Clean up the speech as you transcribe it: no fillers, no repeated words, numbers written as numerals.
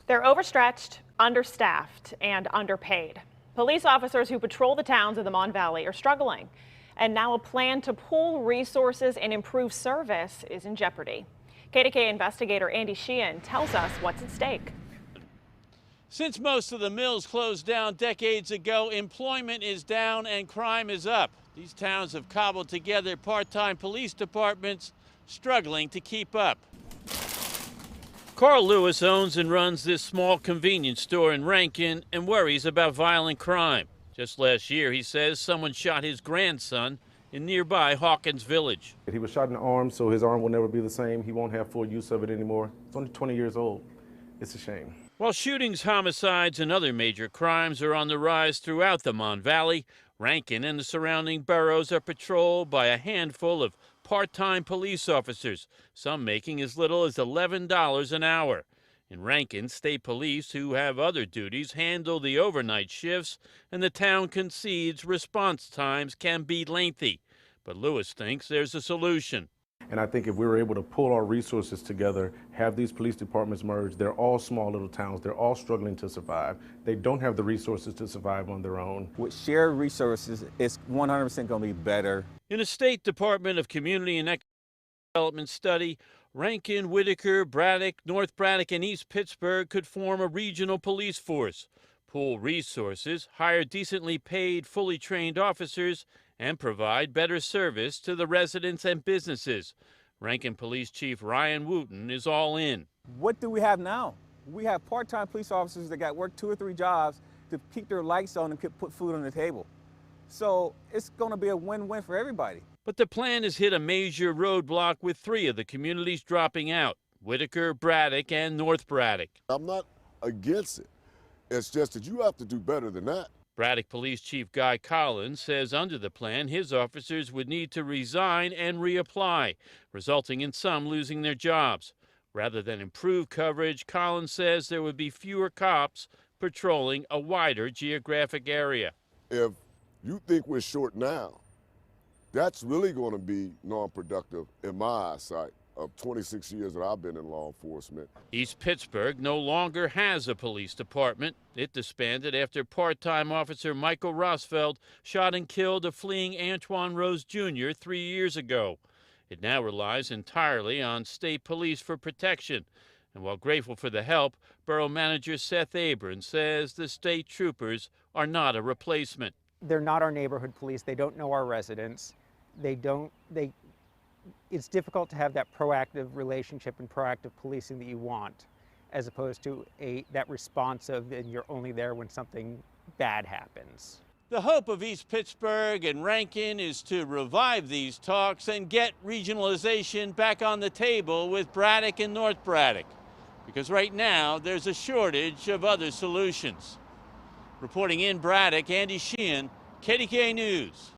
They're overstretched, understaffed, and underpaid. Police officers who patrol the towns of the Mon Valley are struggling, and now a plan to pool resources and improve service is in jeopardy. KDKA investigator Andy Sheehan tells us what's at stake. Since most of the mills closed down decades ago, employment is down and crime is up. These towns have cobbled together part-time police departments, struggling to keep up. Carl Lewis owns and runs this small convenience store in Rankin and worries about violent crime. Just last year, he says, someone shot his grandson in nearby Hawkins Village. He was shot in the arm, so his arm will never be the same. He won't have full use of it anymore. He's only 20 years old. It's a shame. While shootings, homicides, and other major crimes are on the rise throughout the Mon Valley, Rankin and the surrounding boroughs are patrolled by a handful of part-time police officers, some making as little as $11 an hour. In Rankin, state police who have other duties handle the overnight shifts, and the town concedes response times can be lengthy. But Lewis thinks there's a solution. And I think if we were able to pull our resources together, have these police departments merge, they're all small little towns, they're all struggling to survive. They don't have the resources to survive on their own. With shared resources, it's 100% going to be better. In a State Department of Community and Economic Development study, Rankin, Whittaker, Braddock, North Braddock, and East Pittsburgh could form a regional police force, pool resources, hire decently paid, fully trained officers, and provide better service to the residents and businesses. Rankin Police Chief Ryan Wooten is all in. What do we have now? We have part-time police officers that got work 2 or 3 jobs to keep their lights on and put food on the table. So it's going to be a win-win for everybody. But the plan has hit a major roadblock with 3 of the communities dropping out: Whittaker, Braddock, and North Braddock. I'm not against it. It's just that you have to do better than that. Braddock Police Chief Guy Collins says under the plan, his officers would need to resign and reapply, resulting in some losing their jobs. Rather than improve coverage, Collins says there would be fewer cops patrolling a wider geographic area. If you think we're short now, that's really going to be non-productive in my eyesight of 26 years that I've been in law enforcement. East Pittsburgh no longer has a police department. It disbanded after part-time officer Michael Rosfeld shot and killed a fleeing Antoine Rose Jr. 3 years ago. It now relies entirely on state police for protection. And while grateful for the help, Borough Manager Seth Abrams says the state troopers are not a replacement. They're not our neighborhood police. They don't know our residents. It's difficult to have that proactive relationship and proactive policing that you want, as opposed to that responsive and you're only there when something bad happens. The hope of East Pittsburgh and Rankin is to revive these talks and get regionalization back on the table with Braddock and North Braddock, because right now there's a shortage of other solutions. Reporting in Braddock, Andy Sheehan, KDKA News.